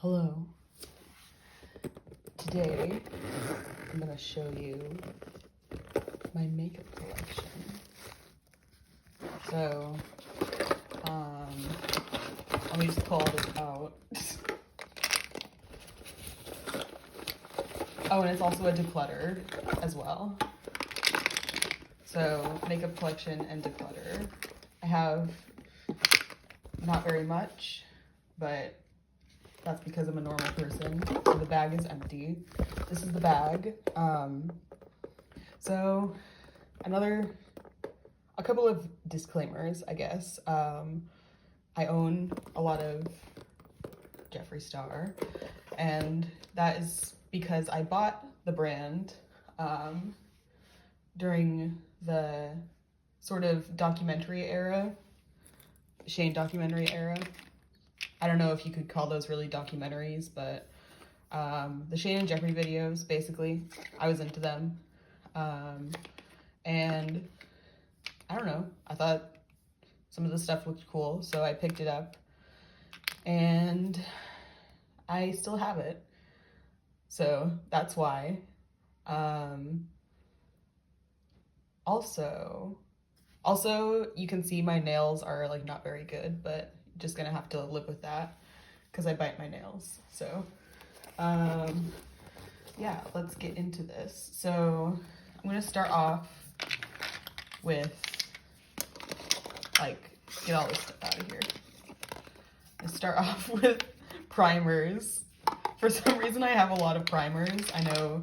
Hello. Today, I'm gonna show you my makeup collection. So, let me just pull this out. Oh, and it's also a declutter as well. So, makeup collection and declutter. I have not very much, but that's because I'm a normal person. So the bag is empty. This is the bag. So a couple of disclaimers, I guess. I own a lot of Jeffree Star, and that is because I bought the brand during the sort of documentary era, Shane documentary era. I don't know if you could call those really documentaries, but the Shane and Jeffree videos, basically, I was into them. And I don't know, I thought some of the stuff looked cool, so I picked it up. And I still have it. So that's why. Also, you can see my nails are like not very good, but just gonna have to live with that because I bite my nails. So yeah, let's get into this. So I'm gonna start off with, like, get all this stuff out of here. I start off with primers. For some reason I have a lot of primers. I know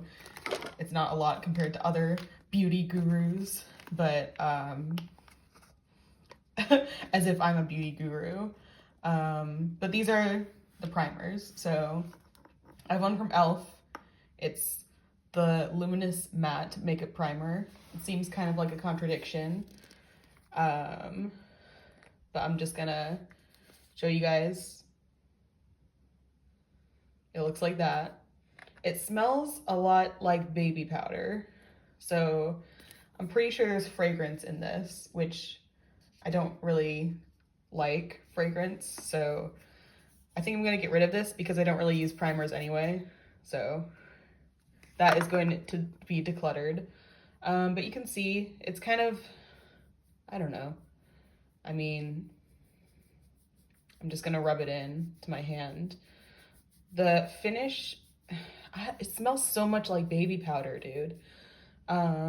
it's not a lot compared to other beauty gurus, but as if I'm a beauty guru. But these are the primers. So I have one from e.l.f. It's the Luminous Matte Makeup Primer. It seems kind of like a contradiction. But I'm just gonna show you guys. It looks like that. It smells a lot like baby powder. So I'm pretty sure there's fragrance in this, which I don't really like fragrance, so I think I'm gonna get rid of this because I don't really use primers anyway. So that is going to be decluttered. But you can see it's kind of, I don't know. I mean, I'm just gonna rub it in to my hand. The finish, it smells so much like baby powder, dude. I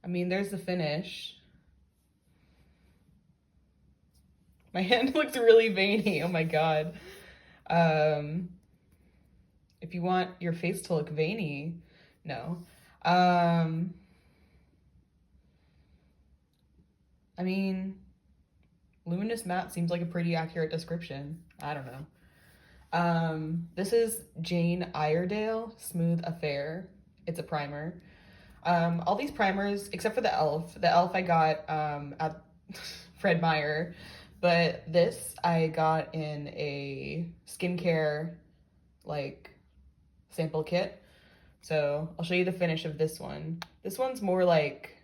mean, there's the finish. My hand looks really veiny, oh my god. If you want your face to look veiny, no. I mean, Luminous Matte seems like a pretty accurate description. I don't know. This is Jane Iredale Smooth Affair. It's a primer. All these primers, except for the e.l.f. The e.l.f. I got at Fred Meyer, but this I got in a skincare like sample kit. So I'll show you the finish of this one. This one's more like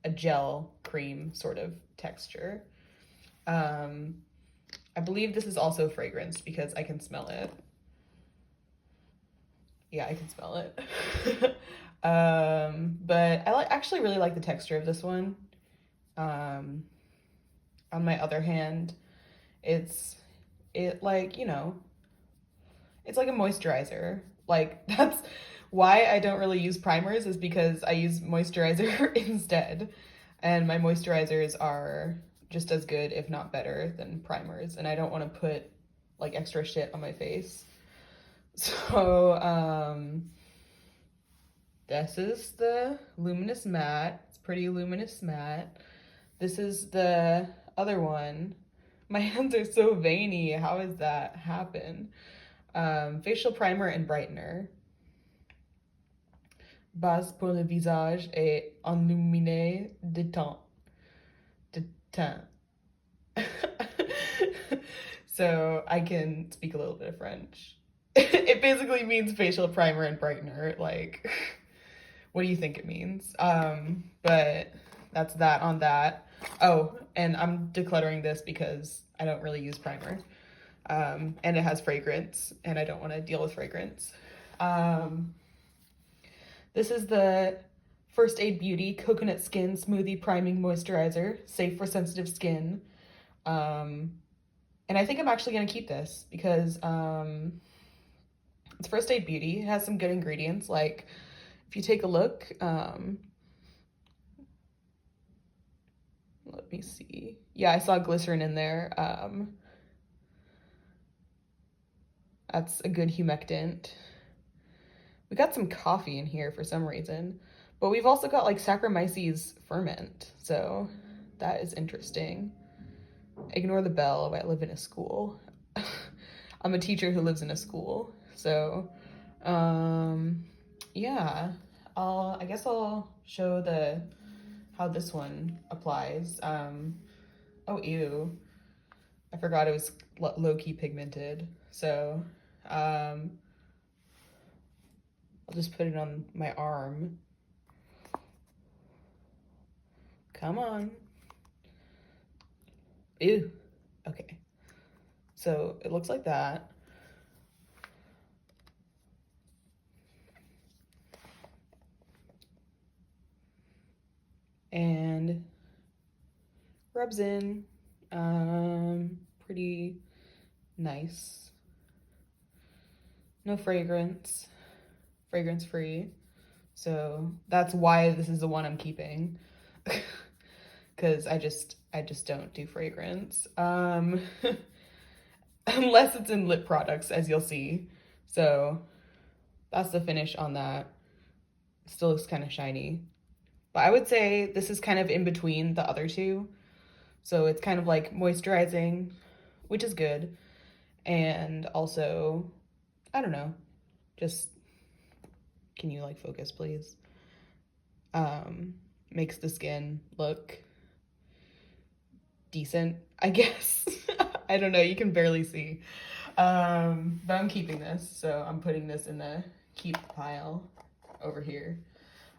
a gel cream sort of texture. I believe this is also fragranced because I can smell it. Yeah, I can smell it. But I actually really like the texture of this one. On my other hand, it's like, you know, it's like a moisturizer. Like, that's why I don't really use primers, is because I use moisturizer instead. And my moisturizers are just as good, if not better, than primers. And I don't want to put like extra shit on my face. So, this is the Luminous Matte. It's pretty luminous matte. This is the other one. My hands are so veiny. How does that happen? Facial primer and brightener. Base pour le visage et enluminé de teint. So I can speak a little bit of French. It basically means facial primer and brightener. Like, what do you think it means? But that's that on that. Oh, and I'm decluttering this because I don't really use primer. And it has fragrance, and I don't want to deal with fragrance. This is the First Aid Beauty Coconut Skin Smoothie Priming Moisturizer, safe for sensitive skin. And I think I'm actually going to keep this because it's First Aid Beauty. It has some good ingredients. Like, if you take a look, let me see. Yeah, I saw glycerin in there. That's a good humectant. We got some coffee in here for some reason, but we've also got like Saccharomyces ferment, so that is interesting. Ignore the bell. I live in a school. I'm a teacher who lives in a school, so yeah. I guess I'll show how this one applies. Oh, ew. I forgot it was low-key pigmented. So, I'll just put it on my arm. Come on. Ew. Okay. So it looks like that. And rubs in. Pretty nice. No fragrance. Fragrance free. So that's why this is the one I'm keeping. Because I just don't do fragrance. Unless it's in lip products, as you'll see. So that's the finish on that. Still looks kind of shiny. But I would say this is kind of in between the other two. So it's kind of like moisturizing, which is good. And also, I don't know, just, can you like focus, please? Makes the skin look decent, I guess. I don't know, you can barely see. But I'm keeping this, so I'm putting this in the keep pile over here.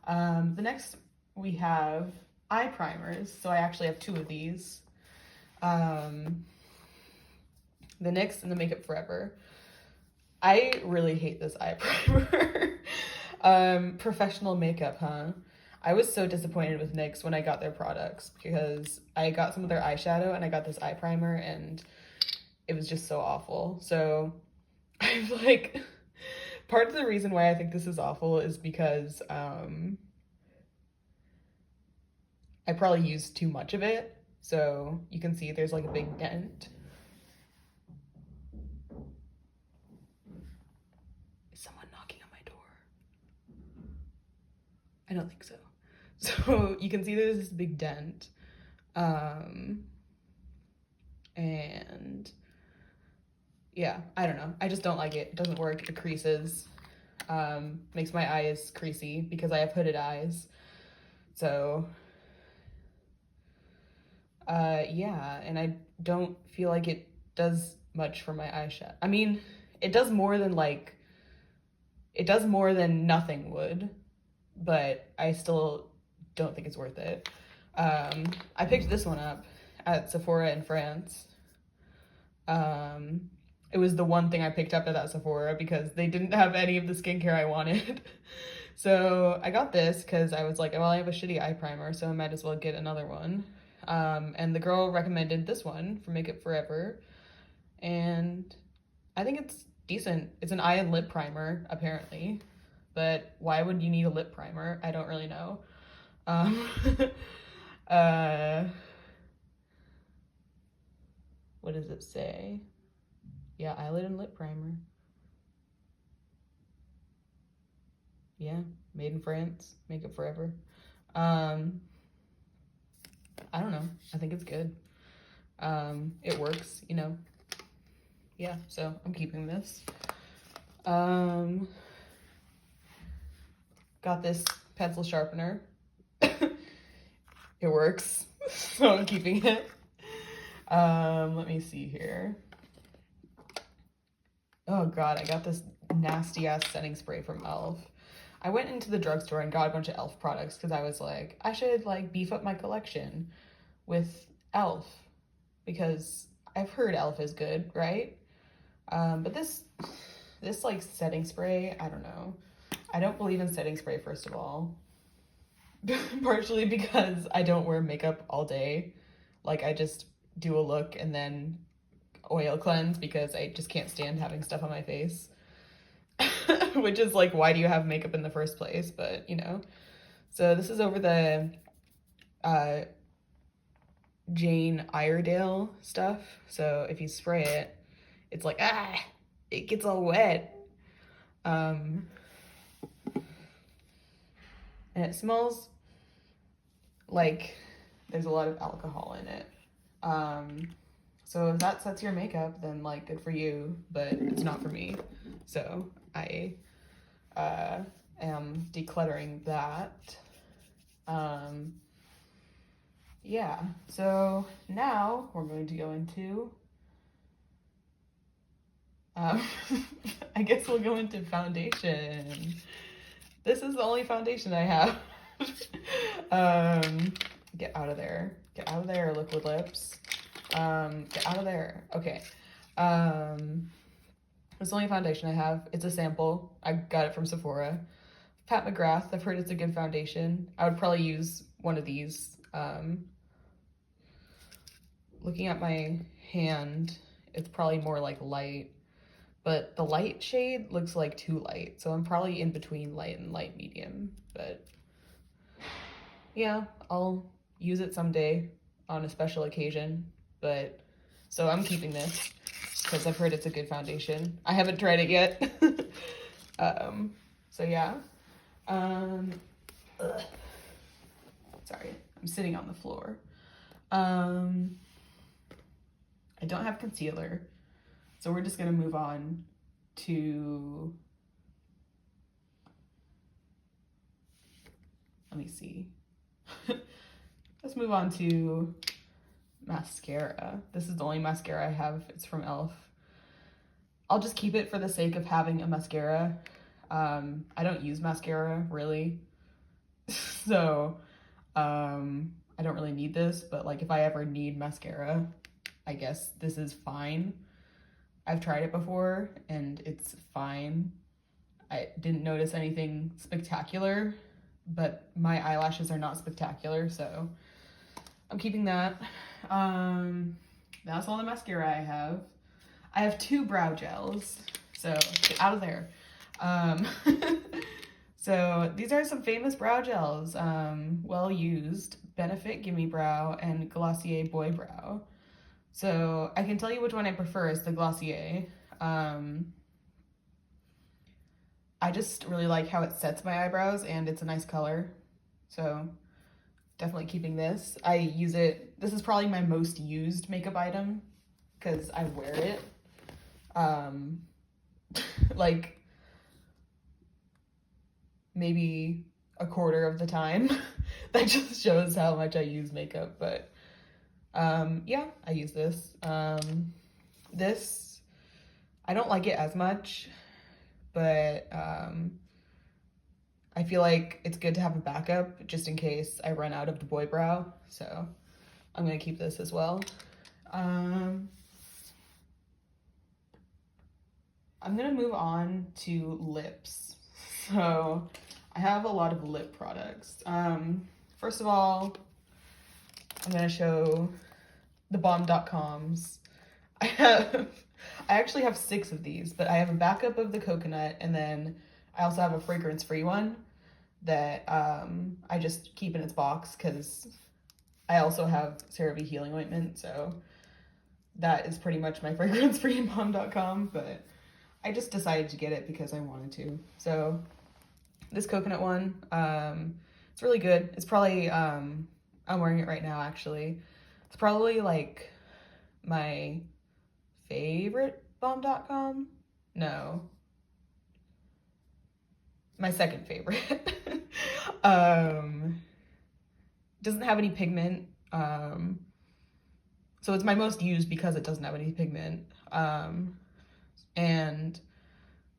The next we have eye primers. So I actually have two of these. The NYX and the Makeup Forever. I really hate this eye primer. Professional makeup, huh? I was so disappointed with NYX when I got their products because I got some of their eyeshadow and I got this eye primer and it was just so awful. So I'm like, part of the reason why I think this is awful is because I probably used too much of it. So you can see there's like a big dent. Is someone knocking on my door? I don't think so. So you can see there's this big dent. And yeah, I don't know. I just don't like it. It doesn't work. It creases. Makes my eyes creasy because I have hooded eyes. So yeah, and I don't feel like it does much for my eyeshadow. I mean, it does more than nothing would, but I still don't think it's worth it. I picked this one up at Sephora in France. It was the one thing I picked up at that Sephora because they didn't have any of the skincare I wanted. So I got this because I was like, well, I have a shitty eye primer, so I might as well get another one. And the girl recommended this one from Makeup Forever. And I think it's decent. It's an eye and lip primer, apparently. But why would you need a lip primer? I don't really know. What does it say? Yeah, eyelid and lip primer. Yeah, made in France, Makeup Forever. I don't know. I think it's good. It works, you know. Yeah, so I'm keeping this. Got this pencil sharpener. It works, so I'm keeping it. Let me see here. Oh God, I got this nasty ass setting spray from e.l.f. I went into the drugstore and got a bunch of e.l.f. products because I was like, I should like beef up my collection with e.l.f. because I've heard e.l.f. is good, right? But this like setting spray, I don't know. I don't believe in setting spray, first of all. Partially because I don't wear makeup all day. Like, I just do a look and then oil cleanse because I just can't stand having stuff on my face. Which is like, why do you have makeup in the first place? But, you know. So this is over the Jane Iredale stuff. So if you spray it, it's like, it gets all wet. And it smells like there's a lot of alcohol in it. So if that sets your makeup, then like good for you, but it's not for me. So I am decluttering that. Yeah, so now we're going to go into I guess we'll go into foundation. This is the only foundation I have. Get out of there. Get out of there, liquid lips. Get out of there. Okay. This is the only foundation I have. It's a sample. I got it from Sephora. Pat McGrath. I've heard it's a good foundation. I would probably use one of these. Looking at my hand, it's probably more like light. But the light shade looks like too light. So I'm probably in between light and light medium. But yeah, I'll use it someday on a special occasion. But so I'm keeping this because I've heard it's a good foundation. I haven't tried it yet. So yeah. Sorry, I'm sitting on the floor. I don't have concealer. So we're just gonna move on to, let me see. Let's move on to mascara. This is the only mascara I have. It's from e.l.f. I'll just keep it for the sake of having a mascara. I don't use mascara, really. So, I don't really need this, but like if I ever need mascara, I guess this is fine. I've tried it before and it's fine. I didn't notice anything spectacular, but my eyelashes are not spectacular, so I'm keeping that. That's all the mascara I have. I have 2 brow gels, so get out of there. So these are some famous brow gels, well used, Benefit Gimme Brow and Glossier Boy Brow. So I can tell you which one I prefer is the Glossier. I just really like how it sets my eyebrows and it's a nice color. So definitely keeping this. I use it, this is probably my most used makeup item because I wear it. Like maybe a quarter of the time. That just shows how much I use makeup, but yeah, I use this. This, I don't like it as much, but I feel like it's good to have a backup just in case I run out of the boy brow. So I'm gonna keep this as well. I'm gonna move on to lips. So I have a lot of lip products. First of all, I'm gonna show the bomb.coms. I actually have 6 of these, but I have a backup of the coconut, and then I also have a fragrance-free one that I just keep in its box because I also have CeraVe healing ointment, so that is pretty much my fragrance-free bomb.com, but I just decided to get it because I wanted to. So this coconut one, it's really good. It's probably, I'm wearing it right now actually. It's probably like my favorite bomb.com. No. My second favorite. Doesn't have any pigment. So it's my most used because it doesn't have any pigment. And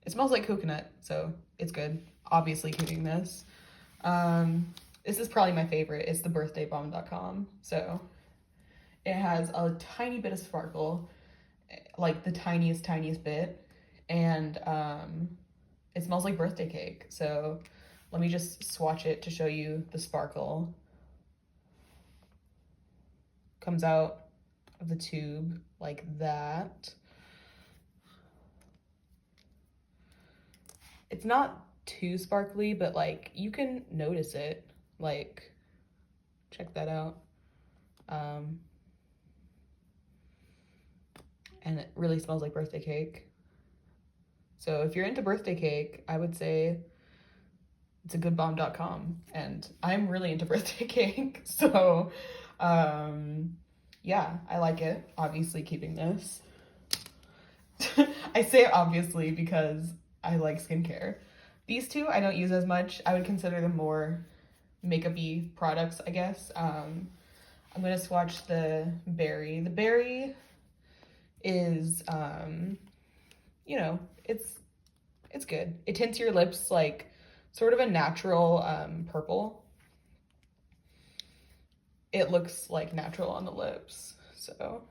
it smells like coconut, so it's good. Obviously keeping this. This is probably my favorite. It's the birthdaybalm.com. So it has a tiny bit of sparkle. like the tiniest bit, and it smells like birthday cake. So let me just swatch it to show you the sparkle. Comes out of the tube like that. It's not too sparkly, but like you can notice it. Like, check that out. And it really smells like birthday cake. So if you're into birthday cake, I would say it's a good bomb.com. And I'm really into birthday cake. So yeah, I like it. Obviously keeping this. I say obviously because I like skincare. These two I don't use as much. I would consider them more makeup-y products, I guess. I'm gonna swatch the berry. The berry is, you know, it's good. It tints your lips like sort of a natural purple. It looks like natural on the lips, so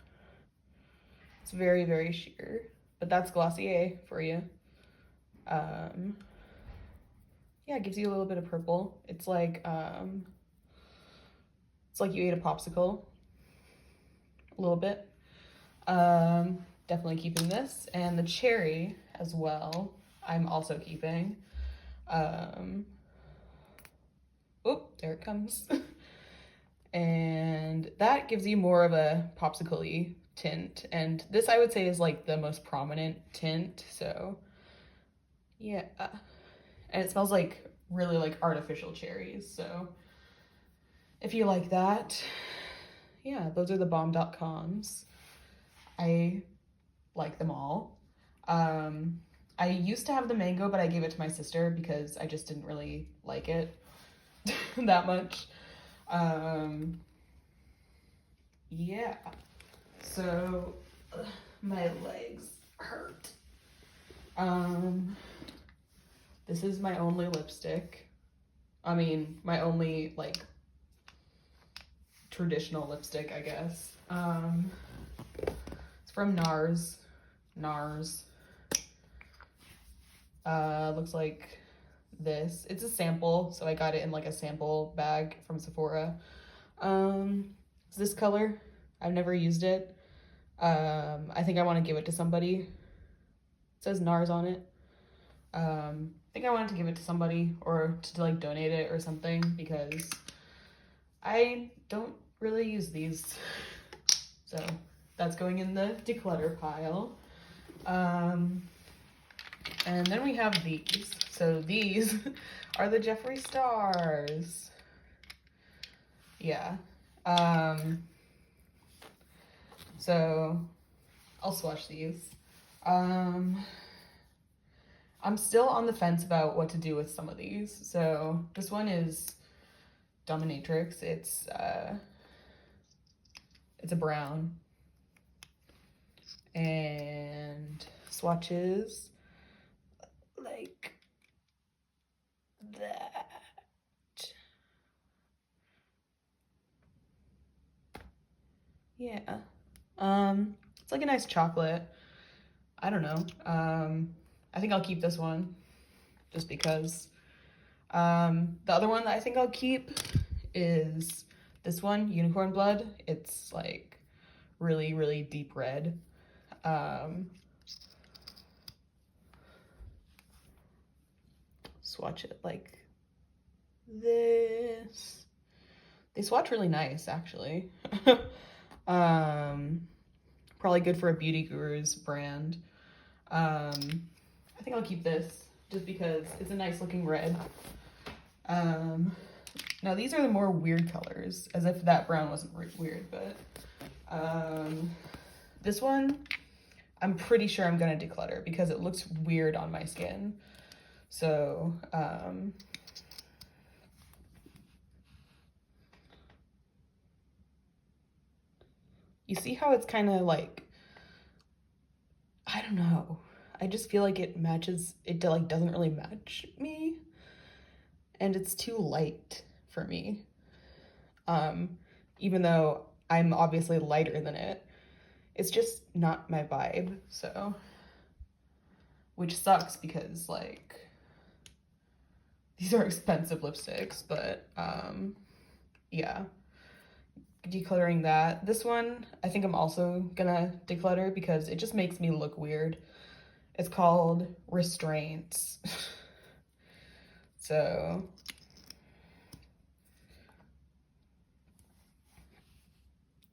it's very, very sheer. But that's Glossier for you. Yeah, it gives you a little bit of purple. It's like you ate a popsicle. A little bit. Definitely keeping this. And the cherry as well, I'm also keeping. Oh, there it comes. And that gives you more of a popsicle-y tint. And this I would say is like the most prominent tint. So yeah. And it smells like really like artificial cherries. So if you like that, yeah, those are the bomb.coms. I like them all. I used to have the mango, but I gave it to my sister because I just didn't really like it that much. Yeah, so my legs hurt. This is my only lipstick. I mean, my only like traditional lipstick, I guess. It's from NARS. Looks like this. It's a sample, so I got it in like a sample bag from Sephora. It's this color. I've never used it. I think I want to give it to somebody. It says NARS on it. I think I wanted to give it to somebody or to like donate it or something because I don't really use these. So that's going in the declutter pile. And then we have these. So these are the Jeffree stars. Yeah. So I'll swatch these. I'm still on the fence about what to do with some of these. So this one is Dominatrix. It's a brown. And swatches like that. Yeah. It's like a nice chocolate. I don't know. I think I'll keep this one just because. The other one that I think I'll keep is this one, Unicorn Blood. It's like really, really deep red. Swatch it like this. They swatch really nice, actually. Probably good for a Beauty Guru's brand. I think I'll keep this just because it's a nice looking red. Now these are the more weird colors, as if that brown wasn't weird, but this one, I'm pretty sure I'm gonna declutter because it looks weird on my skin. So, you see how it's kind of like, I don't know. I just feel like it matches, it like doesn't really match me. And it's too light for me. Even though I'm obviously lighter than it, it's just not my vibe, so, which sucks because like these are expensive lipsticks, but yeah, decluttering that. This one I think I'm also gonna declutter because it just makes me look weird. It's called Restraints. So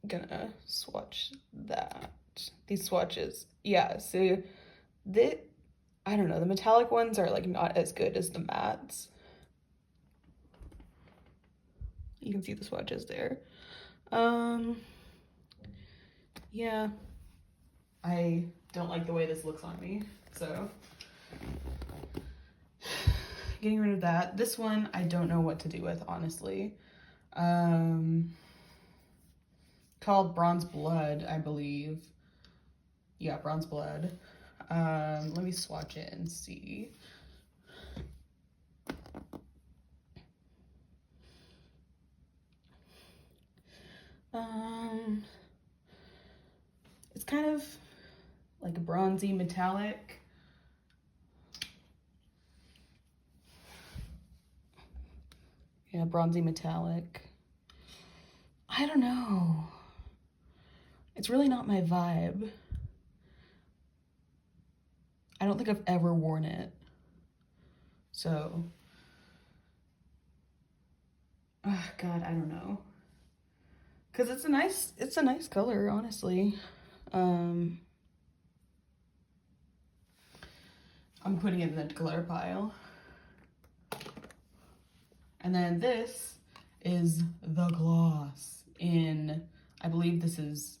gonna swatch that. These swatches, yeah, so I don't know, the metallic ones are like not as good as the mattes. You can see the swatches there. Yeah, I don't like the way this looks on me, so getting rid of that. This one I don't know what to do with, honestly. Called Bronze Blood, I believe. Yeah, Bronze Blood. Let me swatch it and see. It's kind of like a bronzy metallic. Yeah, bronzy metallic. I don't know. It's really not my vibe. I don't think I've ever worn it. So, oh God, I don't know. Cause it's a nice color, honestly. I'm putting it in the declutter pile. And then this is the gloss in, I believe this is,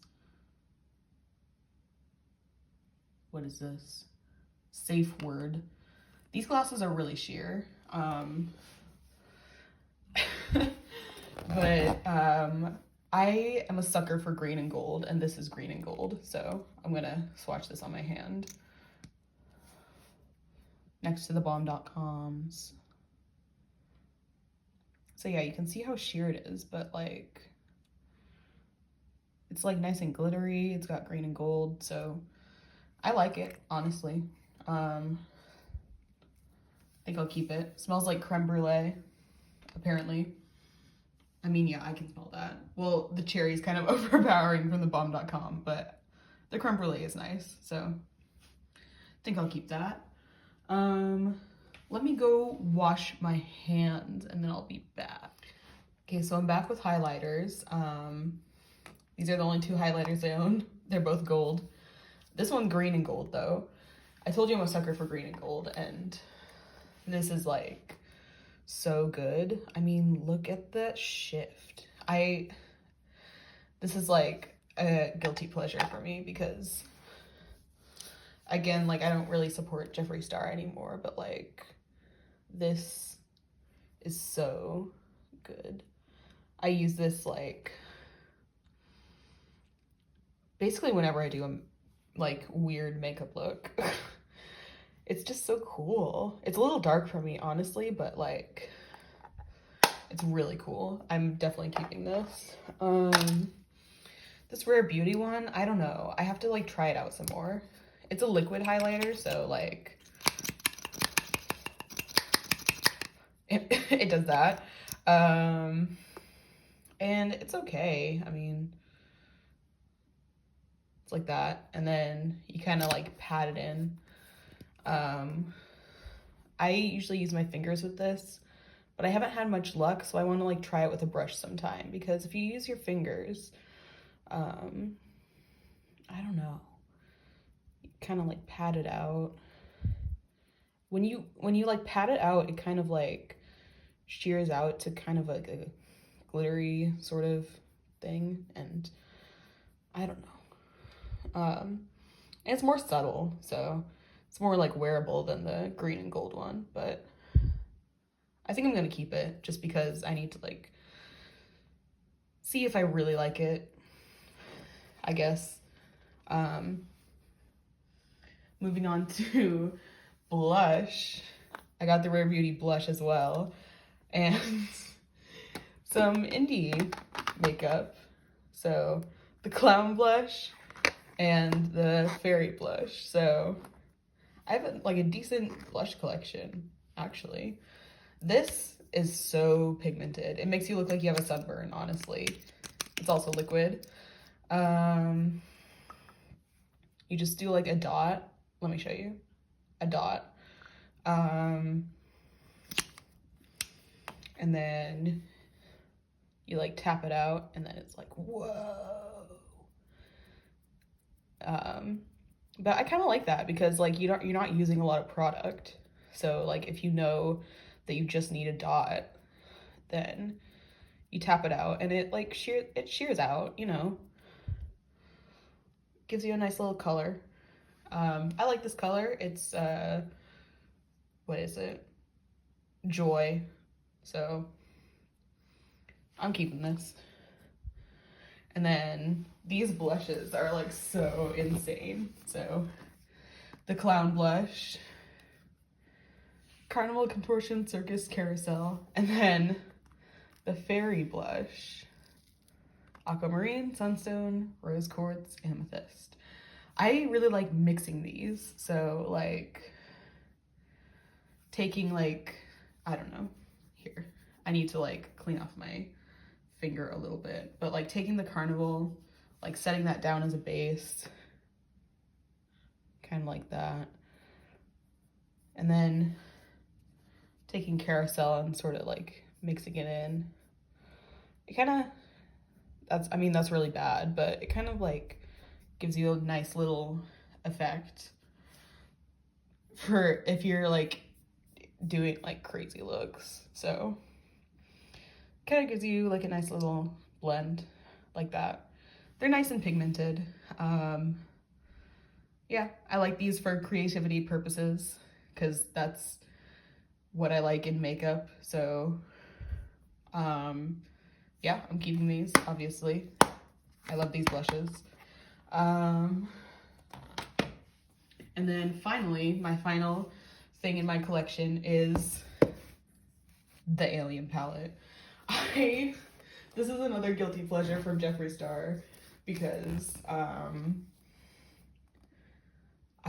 what is this? Safe Word. These glosses are really sheer. But I am a sucker for green and gold, and this is green and gold, so I'm gonna swatch this on my hand next to the bomb.coms. So yeah, you can see how sheer it is, but like it's like nice and glittery. It's got green and gold, so I like it, honestly. I think I'll keep it. Smells like creme brulee, apparently. I mean, yeah, I can smell that. Well, the cherry is kind of overpowering from the bomb.com, but the creme brulee is nice, so I think I'll keep that. Let me go wash my hands and then I'll be back. Okay, so I'm back with highlighters. These are the only two highlighters I own. They're both gold. This one's green and gold, though. I told you I'm a sucker for green and gold, and this is like so good. I mean, look at the shift. This is like a guilty pleasure for me because, again, like I don't really support Jeffree Star anymore, but like this is so good. I use this like basically whenever I do a like weird makeup look. It's just so cool. It's a little dark for me, honestly, but like it's really cool. I'm definitely keeping this. This Rare Beauty one, I don't know. I have to like try it out some more. It's a liquid highlighter, so like it does that. And it's okay. I mean, it's like that. And then you kind of like pat it in. I usually use my fingers with this, but I haven't had much luck, so I want to like try it with a brush sometime, because if you use your fingers, I don't know, you kind of like pat it out. When you like pat it out, it kind of like shears out to kind of like a glittery sort of thing, and I don't know. And it's more subtle, so it's more like wearable than the green and gold one, but I think I'm gonna keep it just because I need to like see if I really like it, I guess. Moving on to blush. I got the Rare Beauty blush as well, and some indie makeup. So the Clown blush and the fairy blush. So I have a decent blush collection, actually. This is so pigmented. It makes you look like you have a sunburn, honestly. It's also liquid. You just do like a dot. Let me show you. A dot. And then you like tap it out, and then it's like, whoa. But I kind of like that because like you're not using a lot of product. So like if you know that you just need a dot, then you tap it out and it like shears out, you know. Gives you a nice little color. I like this color. It's what is it? Joy. So I'm keeping this. And then these blushes are like so insane. So the Clown Blush, Carnival Contortion Circus Carousel, and then the Fairy Blush, Aquamarine, Sunstone, Rose Quartz, Amethyst. I really like mixing these. So like taking like, I don't know, here. I need to like clean off my finger a little bit, but like taking the Carnival, like setting that down as a base, kind of like that. And then taking Carousel and sort of like mixing it in. It kind of, that's really bad, but it kind of like gives you a nice little effect for if you're like doing like crazy looks. So kind of gives you like a nice little blend like that. They're nice and pigmented. Yeah, I like these for creativity purposes because that's what I like in makeup. So yeah, I'm keeping these, obviously. I love these blushes. And then finally, my final thing in my collection is the Alien palette. This is another guilty pleasure from Jeffree Star because I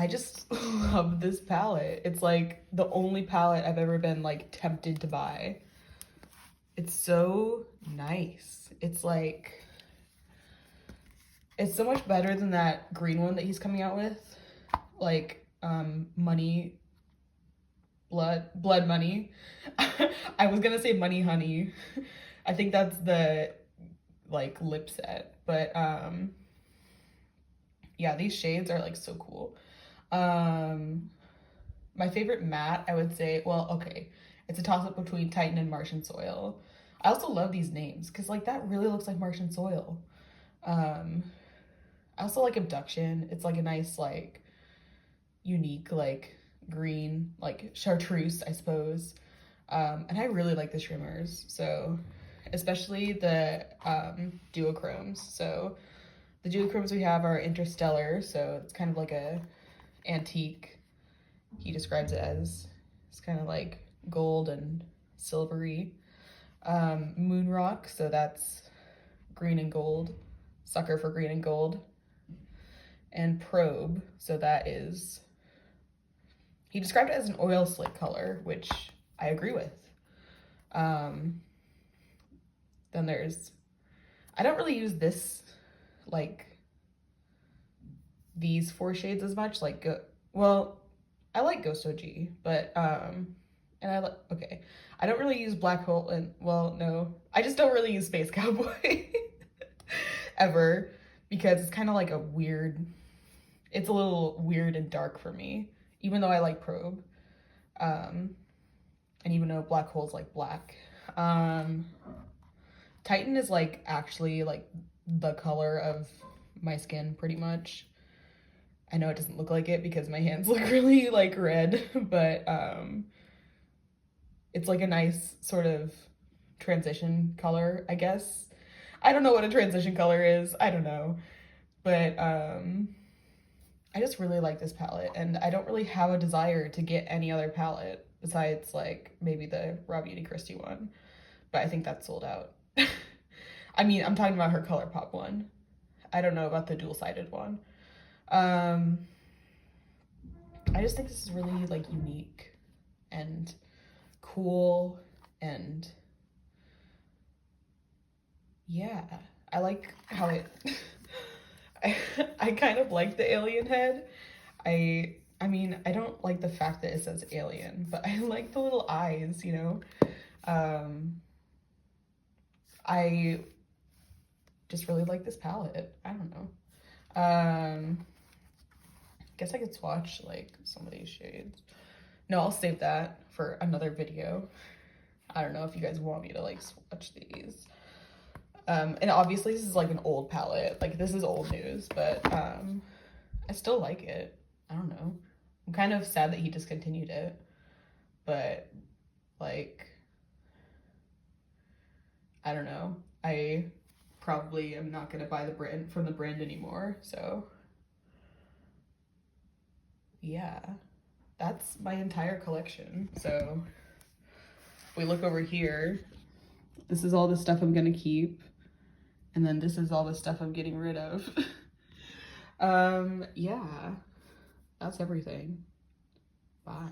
just love this palette. It's like the only palette I've ever been like tempted to buy. It's so nice. It's like, it's so much better than that green one that he's coming out with. Like, Money, Blood Money. I was gonna say Money Honey. I think that's the, like, lip set. But, yeah, these shades are, like, so cool. My favorite matte, I would say, well, okay, it's a toss-up between Titan and Martian Soil. I also love these names, because, like, that really looks like Martian Soil. I also like Abduction. It's, like, a nice, like, unique, like, green, like, chartreuse, I suppose. And I really like the Shrimmers, so, especially the duochromes. So, the duochromes we have are Interstellar, so it's kind of like a antique, he describes it as. It's kind of like gold and silvery. Moon Rock, so that's green and gold. Sucker for green and gold. And Probe, so that is, he described it as an oil slick color, which I agree with. Then there's, I don't really use this, like, these 4 shades as much, like, well, I like Ghost OG, but, and I like, okay, I don't really use Black Hole, and, well, no, I just don't really use Space Cowboy, ever, because it's kind of like a weird, it's a little weird and dark for me, even though I like Probe, and even though Black Hole's, like, black. Titan is, like, actually, like, the color of my skin, pretty much. I know it doesn't look like it because my hands look really, like, red, but, it's, like, a nice sort of transition color, I guess. I don't know what a transition color is. I don't know. But, I just really like this palette, and I don't really have a desire to get any other palette besides, like, maybe the Raw Beauty Christie one. But I think that's sold out. I mean, I'm talking about her ColourPop one. I don't know about the dual-sided one. Um, I just think this is really like unique and cool, and yeah, I like how it I kind of like the alien head. I mean, I don't like the fact that it says alien, but I like the little eyes, you know. I just really like this palette. I don't know. Guess I could swatch like some of these shades. No, I'll save that for another video. I don't know if you guys want me to like swatch these. And obviously this is like an old palette. Like this is old news, but I still like it. I don't know. I'm kind of sad that he discontinued it, but like, I don't know. I probably am not gonna buy the brand from the brand anymore. So yeah, that's my entire collection. So if we look over here, this is all the stuff I'm gonna keep. And then this is all the stuff I'm getting rid of. Yeah, that's everything. Bye.